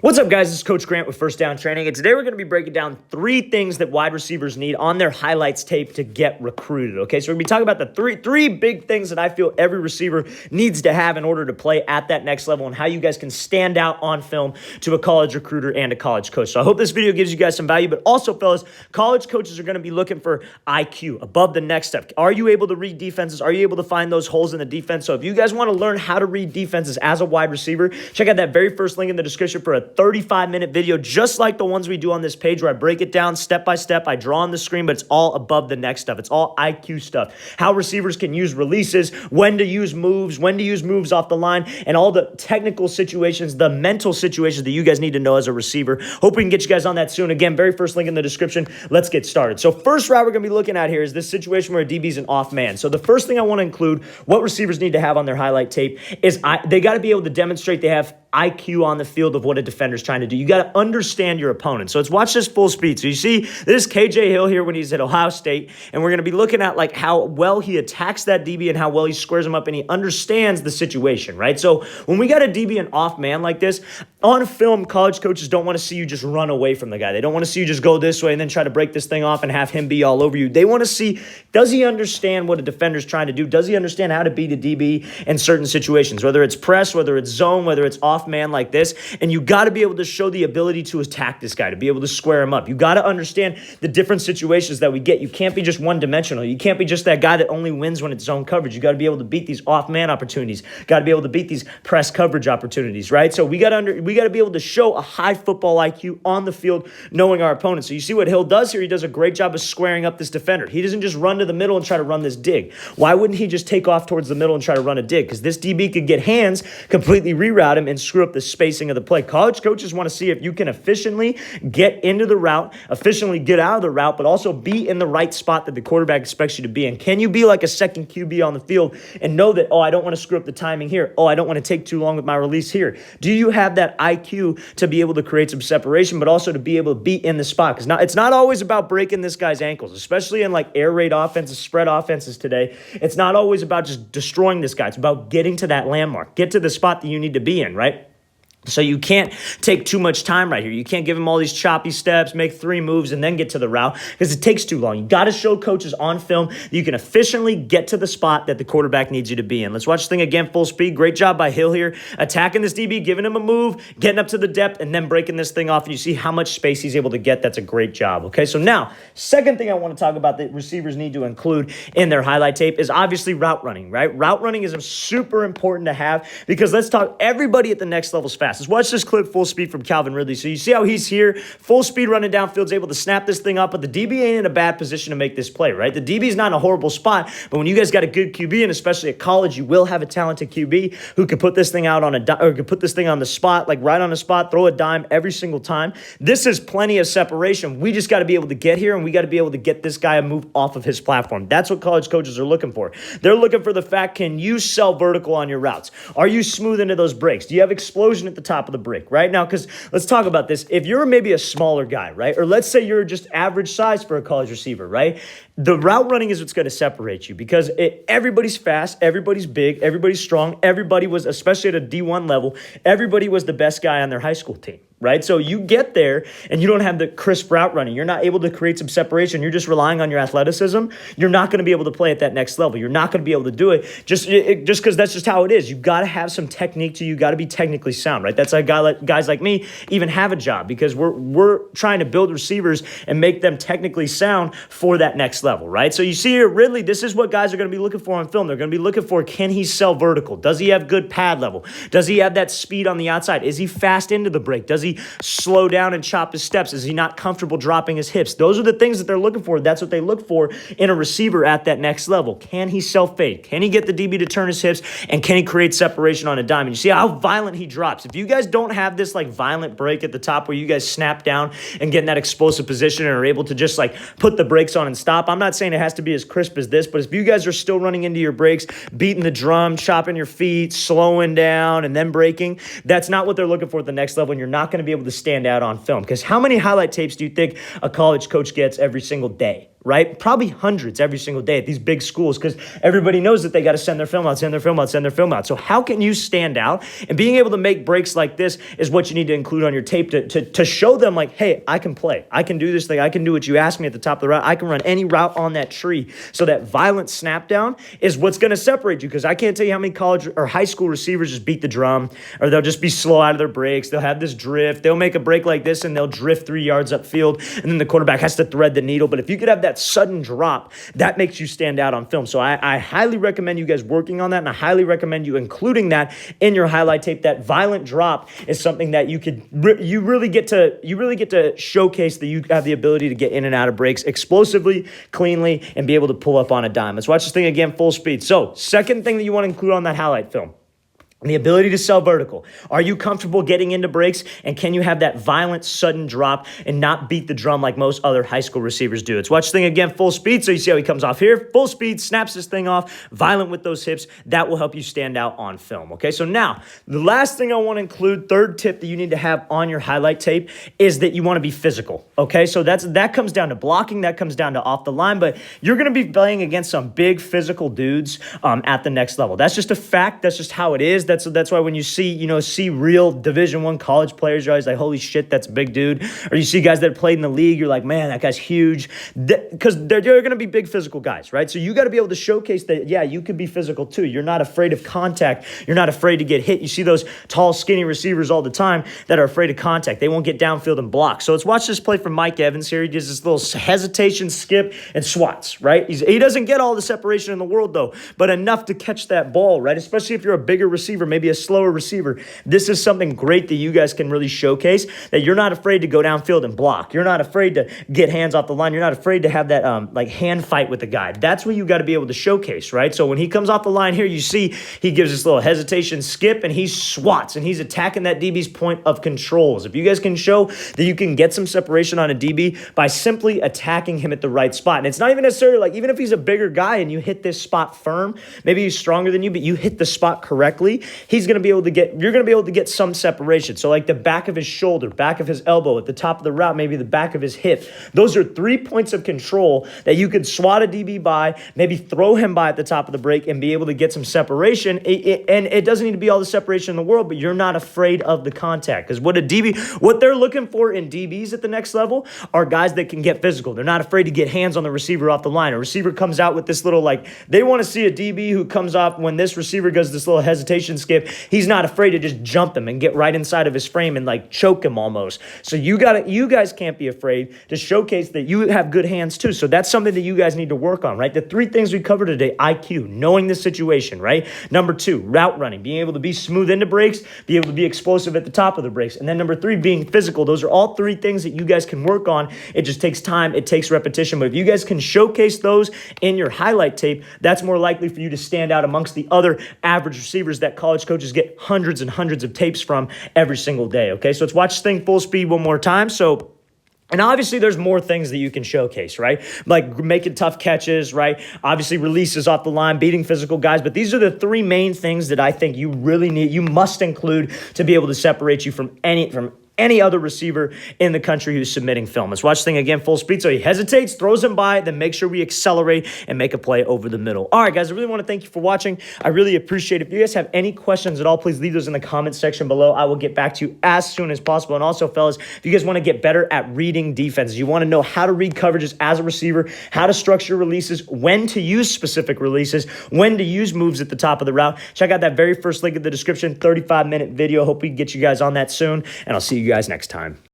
What's up, guys? This is Coach Grant with First Down Training, and today we're going to be breaking down 3 things that wide receivers need on their highlights tape to get recruited, okay? So we're going to be talking about the three big things that I feel every receiver needs to have in order to play at that next level and how you guys can stand out on film to a college recruiter and a college coach. So I hope this video gives you guys some value, but also, fellas, college coaches are going to be looking for IQ, above the next step. Are you able to read defenses? Are you able to find those holes in the defense? So if you guys want to learn how to read defenses as a wide receiver, check out that very first link in the description for a 35-minute video, just like the ones we do on this page where I break it down step by step. I draw on the screen, but it's all above the next stuff. It's all IQ stuff. How receivers can use releases, when to use moves off the line, and all the technical situations, the mental situations that you guys need to know as a receiver. Hope we can get you guys on that soon. Again, very first link in the description. Let's get started. So first route we're going to be looking at here is this situation where a DB is an off man. So the first thing I want to include, what receivers need to have on their highlight tape is they got to be able to demonstrate they have IQ on the field of what a defender's trying to do. You got to understand your opponent. So let's watch this full speed. So you see, this is KJ Hill here when he's at Ohio State, and we're going to be looking at like how well he attacks that DB and how well he squares him up, and he understands the situation, right? So when we got a DB an off man like this, on film, college coaches don't want to see you just run away from the guy. They don't want to see you just go this way and then try to break this thing off and have him be all over you. They want to see, does he understand what a defender's trying to do? Does he understand how to beat a DB in certain situations, whether it's press, whether it's zone, whether it's off man like this? And you got to be able to show the ability to attack this guy, to be able to square him up. You got to understand the different situations that we get. You can't be just one-dimensional. You can't be just that guy that only wins when it's zone coverage. You got to be able to beat these off-man opportunities. Got to be able to beat these press coverage opportunities, right? So we got to be able to show a high football IQ on the field, knowing our opponents. So you see what Hill does here. He does a great job of squaring up this defender. He doesn't just run to the middle and try to run this dig. Why wouldn't he just take off towards the middle and try to run a dig? Because this DB could get hands, completely reroute him, and screw up the spacing of the play. College coaches want to see if you can efficiently get into the route, efficiently get out of the route, but also be in the right spot that the quarterback expects you to be in. Can you be like a second QB on the field and know that, oh, I don't want to screw up the timing here. Oh, I don't want to take too long with my release here. Do you have that IQ to be able to create some separation, but also to be able to be in the spot? Because it's not always about breaking this guy's ankles, especially in like air raid offenses, spread offenses today. It's not always about just destroying this guy. It's about getting to that landmark, get to the spot that you need to be in, right? So you can't take too much time right here. You can't give him all these choppy steps, make 3 moves, and then get to the route because it takes too long. You got to show coaches on film that you can efficiently get to the spot that the quarterback needs you to be in. Let's watch this thing again, full speed. Great job by Hill here, attacking this DB, giving him a move, getting up to the depth, and then breaking this thing off. And you see how much space he's able to get. That's a great job, okay? So now, second thing I want to talk about that receivers need to include in their highlight tape is obviously route running, right? Route running is super important to have because let's talk, everybody at the next level is fast. Let's watch this clip full speed from Calvin Ridley. So you see how he's here, full speed running downfield, able to snap this thing up, but the DB ain't in a bad position to make this play, right? The DB's not in a horrible spot, but when you guys got a good QB, and especially at college, you will have a talented QB who can put this thing out on or can put this thing on the spot, like right on the spot, throw a dime every single time. This is plenty of separation. We just got to be able to get here, and we got to be able to get this guy a move off of his platform. That's what college coaches are looking for. They're looking for the fact, can you sell vertical on your routes? Are you smooth into those breaks? Do you have explosion at the top of the break, right? Now, because let's talk about this. If you're maybe a smaller guy, right? Or let's say you're just average size for a college receiver, right? The route running is what's going to separate you because everybody's fast, everybody's big, everybody's strong. Everybody was, especially at a D1 level, everybody was the best guy on their high school team, right? So you get there and you don't have the crisp route running. You're not able to create some separation. You're just relying on your athleticism. You're not going to be able to play at that next level. You're not going to be able to do it just because that's just how it is. You got to have some technique to you. Got to be technically sound, right? That's why guys like me even have a job because we're trying to build receivers and make them technically sound for that next level, right? So you see here, Ridley, this is what guys are going to be looking for on film. They're going to be looking for, can he sell vertical? Does he have good pad level? Does he have that speed on the outside? Is he fast into the break? Does he slow down and chop his steps? Is he not comfortable dropping his hips? Those are the things that they're looking for. That's what they look for in a receiver at that next level. Can he self-fade? Can he get the DB to turn his hips? And can he create separation on a dime? And you see how violent he drops. If you guys don't have this like violent break at the top where you guys snap down and get in that explosive position and are able to just like put the brakes on and stop, I'm not saying it has to be as crisp as this, but if you guys are still running into your brakes, beating the drum, chopping your feet, slowing down, and then braking, that's not what they're looking for at the next level, and you're not going to be able to stand out on film. Because how many highlight tapes do you think a college coach gets every single day? right? Probably hundreds every single day at these big schools because everybody knows that they got to send their film out, send their film out, send their film out. So how can you stand out? And being able to make breaks like this is what you need to include on your tape to show them like, hey, I can play. I can do this thing. I can do what you asked me at the top of the route. I can run any route on that tree. So that violent snap down is what's going to separate you because I can't tell you how many college or high school receivers just beat the drum or they'll just be slow out of their breaks. They'll have this drift. They'll make a break like this and they'll drift 3 yards upfield and then the quarterback has to thread the needle. But if you could have that sudden drop, that makes you stand out on film. So I highly recommend you guys working on that, and I highly recommend you including that in your highlight tape. That violent drop is something that you really get to showcase that you have the ability to get in and out of breaks explosively, cleanly, and be able to pull up on a dime. Let's watch this thing again full speed. So second thing that you want to include on that highlight film, the ability to sell vertical. Are you comfortable getting into breaks, and can you have that violent, sudden drop and not beat the drum like most other high school receivers do? Let's watch this thing again full speed. So you see how he comes off here, full speed, snaps this thing off, violent with those hips. That will help you stand out on film, okay? So now, the last thing I want to include, third tip that you need to have on your highlight tape is that you want to be physical, okay? So that comes down to blocking, that comes down to off the line, but you're going to be playing against some big physical dudes at the next level. That's just a fact. That's just how it is. That's why when you see real Division I college players, you're always like, holy shit, that's a big dude. Or you see guys that played in the league, you're like, man, that guy's huge. Because they're going to be big physical guys, right? So you got to be able to showcase that, yeah, you could be physical too. You're not afraid of contact. You're not afraid to get hit. You see those tall, skinny receivers all the time that are afraid of contact. They won't get downfield and block. So let's watch this play from Mike Evans here. He does this little hesitation, skip, and swats, right? He doesn't get all the separation in the world, though, but enough to catch that ball, right? Especially if you're a bigger receiver, maybe a slower receiver. This is something great that you guys can really showcase, that you're not afraid to go downfield and block. You're not afraid to get hands off the line. You're not afraid to have that hand fight with the guy. That's what you got to be able to showcase, right? So when he comes off the line here, you see he gives this little hesitation skip and he swats and he's attacking that DB's point of controls. If you guys can show that you can get some separation on a DB by simply attacking him at the right spot, and it's not even necessarily like, even if he's a bigger guy and you hit this spot firm, maybe he's stronger than you, but you hit the spot correctly, you're going to be able to get some separation. So like the back of his shoulder, back of his elbow, at the top of the route, maybe the back of his hip. Those are 3 points of control that you could swat a DB by, maybe throw him by at the top of the break and be able to get some separation. And it doesn't need to be all the separation in the world, but you're not afraid of the contact. Because what they're looking for in DBs at the next level are guys that can get physical. They're not afraid to get hands on the receiver off the line. A receiver comes out with this little, they want to see a DB who comes off when this receiver does this little hesitation skip. He's not afraid to just jump him and get right inside of his frame and choke him almost. So you guys can't be afraid to showcase that you have good hands too. So that's something that you guys need to work on, right? The 3 things we covered today: IQ, knowing the situation, right? Number 2, route running, being able to be smooth into breaks, be able to be explosive at the top of the breaks. And then number 3, being physical. Those are all 3 things that you guys can work on. It just takes time. It takes repetition. But if you guys can showcase those in your highlight tape, that's more likely for you to stand out amongst the other average receivers that college coaches get hundreds and hundreds of tapes from every single day, okay? So let's watch this thing full speed one more time. And obviously, there's more things that you can showcase, right? Like making tough catches, right? Obviously, releases off the line, beating physical guys. But these are the 3 main things that I think you must include to be able to separate you from any other receiver in the country who's submitting film. Let's watch the thing again full speed. So he hesitates, throws him by, then make sure we accelerate and make a play over the middle. All right, guys, I really want to thank you for watching. I really appreciate it. If you guys have any questions at all, please leave those in the comment section below. I will get back to you as soon as possible. And also, fellas, if you guys want to get better at reading defenses, you want to know how to read coverages as a receiver, how to structure releases, when to use specific releases, when to use moves at the top of the route, check out that very first link in the description, 35-minute video. Hope we can get you guys on that soon, and I'll see you guys next time.